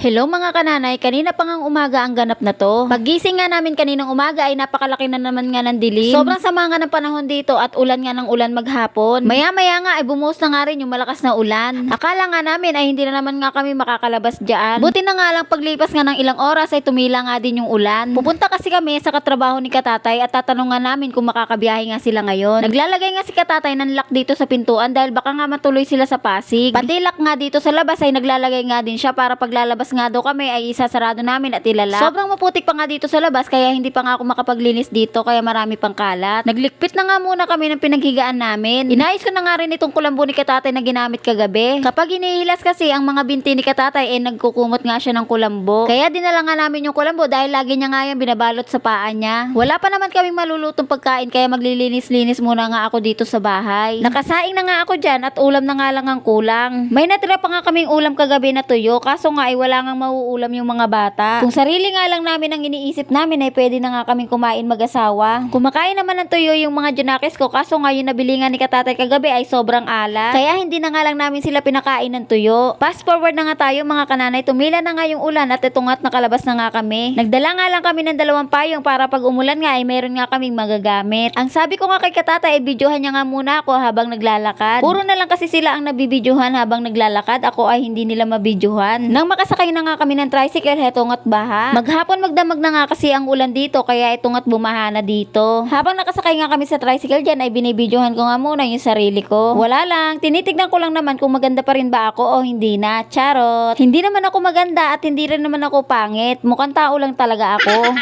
Hello mga kananay, kanina pa ngang umaga ang ganap na to. Paggising nga namin kaninang umaga ay napakalaki na naman nga ng dilim. Sobrang sama nga ng panahon dito at ulan nga ng ulan maghapon. Maya-maya nga ay bumuhos na nga rin yung malakas na ulan. Akala nga namin ay hindi na naman nga kami makakalabas dyan. Buti na nga lang paglipas nga ng ilang oras ay tumila nga din yung ulan. Pupunta kasi kami sa katrabaho ni Katatay at tatanong nga namin kung makakabiyahe nga sila ngayon. Naglalagay nga si Katatay ng lock dito sa pintuan dahil baka nga matuloy sila sa Pasig. Pati lock nga dito sa labas ay naglalagay nga din siya para paglalabas nga daw kami ay isasarado namin at ilalak. Sobrang maputik pa nga dito sa labas kaya hindi pa nga ako makapaglinis dito kaya marami pang kalat. Naglikpit na nga muna kami ng pinaghigaan namin. Inayos ko na nga rin itong kulambo ni Katatay na ginamit kagabi. Kapag hinihilas kasi ang mga binti ni Katatay nagkukumot nga siya ng kulambo. Kaya dinala nga namin yung kulambo dahil lagi niya nga yan binabalot sa paa niya. Wala pa naman kaming malulutong pagkain kaya maglilinis-linis muna nga ako dito sa bahay. Nakasaing na nga ako dyan at ulam na nga lang ang kulang. May natira pa nga kaming ulam kagabi na tuyo kaso nga ay wala nga mauulam yung mga bata. Kung sarili nga lang namin ang iniisip namin ay pwede na nga kaming kumain mag-asawa. Kumakain naman ng tuyo yung mga junakis ko kaso nga yung nabili nga ni Katatay kagabi ay sobrang alat. Kaya hindi na nga lang namin sila pinakain ng tuyo. Fast forward na nga tayo mga kananay, tumila na nga yung ulan at ito nga't nakalabas na nga kami. Nagdala nga lang kami ng 2 payong para pag umulan nga ay meron nga kaming magagamit. Ang sabi ko nga kay Katatay ay videohan niya nga muna ako habang naglalakad. Puro na lang kasi sila ang nabibidyohan habang naglalakad, ako ay hindi nila mabidyohan. Nang makasakay na nga kami ng tricycle, heto nga't baha. Maghapon magdamag na nga kasi ang ulan dito kaya ito nga't bumaha na dito. Habang nakasakay nga kami sa tricycle dyan ay binibidyohan ko nga muna yung sarili ko. Wala lang, tinitignan ko lang naman kung maganda pa rin ba ako o hindi na. Charot. Hindi naman ako maganda at hindi rin naman ako pangit. Mukhang tao lang talaga ako.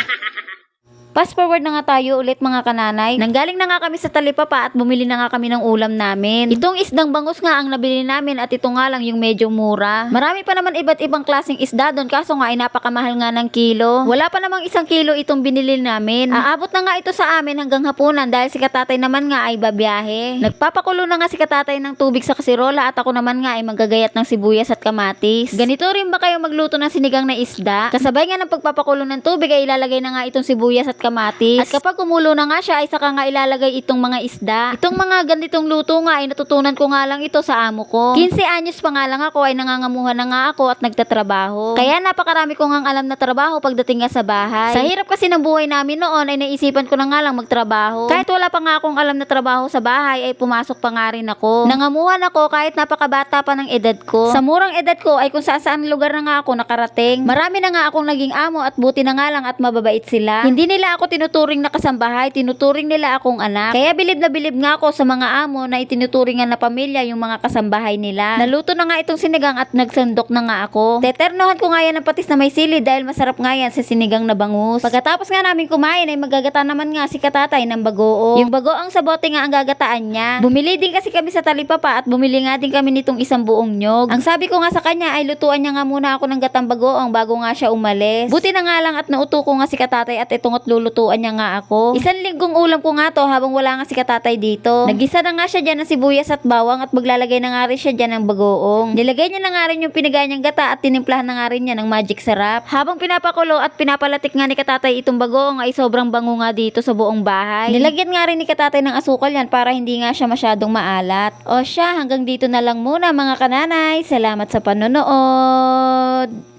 Fast forward na nga tayo ulit mga kananay. Nanggaling na nga kami sa Talipapa at bumili na nga kami ng ulam namin. Itong isdang bangus nga ang nabili namin at ito nga lang yung medyo mura. Marami pa naman iba't ibang klaseng isda doon kaso nga ay napakamahal nga ng kilo. Wala pa namang 1 kilo itong binili namin. Aabot na nga ito sa amin hanggang hapunan dahil si Katatay naman nga ay babiyahe. Nagpapakulo na nga si Katatay ng tubig sa kasirola at ako naman nga ay magagayat ng sibuyas at kamatis. Ganito rin ba kayo magluto ng sinigang na isda? Kasabay nga ng pagpapakulo ng tubig ay ilalagay na nga itong sibuyas at kamatis. At kapag kumulo na nga siya ay saka nga ilalagay itong mga isda. Itong mga ganitong luto nga ay natutunan ko nga lang ito sa amo ko. 15 anyos pa nga lang ako ay nangangamuhan na nga ako at nagtatrabaho. Kaya napakarami ko ngang alam na trabaho pagdating nga sa bahay. Sa hirap kasi ng buhay namin noon ay naisipan ko na nga lang magtrabaho. Kahit wala pa nga akong alam na trabaho sa bahay ay pumasok pa nga rin ako. Nangamuhan ako kahit napakabata pa ng edad ko. Sa murang edad ko ay kung saan lugar na nga ako nakarating. Marami na nga akong naging amo at buti na nga lang at mababait sila. Hindi nila ako tinuturing na kasambahay, tinuturing nila akong anak. Kaya bilib na bilib nga ako sa mga amo na itinuturingan na pamilya yung mga kasambahay nila. Naluto na nga itong sinigang at nagsandok na nga ako. Teternohan ko nga yan ng patis na may sili dahil masarap nga yan sa sinigang na bangus. Pagkatapos nga namin kumain ay magagata naman nga si Katatay ng bagoong. Yung bagoong sa bote nga ang gagataan niya. Bumili din kasi kami sa Talipapa at bumili nga din kami nitong 1 buong nyog. Ang sabi ko nga sa kanya ay lutuan niya nga muna ako ng gatang bagoong bago nga siya umalis. Buti na nga lang at nauto ko nga si Katatay at ito nga't lulutuan niya nga ako. 1 linggong ulam ko nga to habang wala nga si Katatay dito. Nagisa na nga siya dyan ng sibuyas at bawang at maglalagay na nga rin siya dyan ng bagoong. Nilagay niya na nga rin yung pinaganyang gata at tinimplahan na nga rin niya ng magic sarap. Habang pinapakulo at pinapalatik nga ni Katatay itong bagoong ay sobrang bango nga dito sa buong bahay. Nilagyan nga rin ni Katatay ng asukal yan para hindi nga siya masyadong maalat. O siya, hanggang dito na lang muna mga kananay. Salamat sa panonood.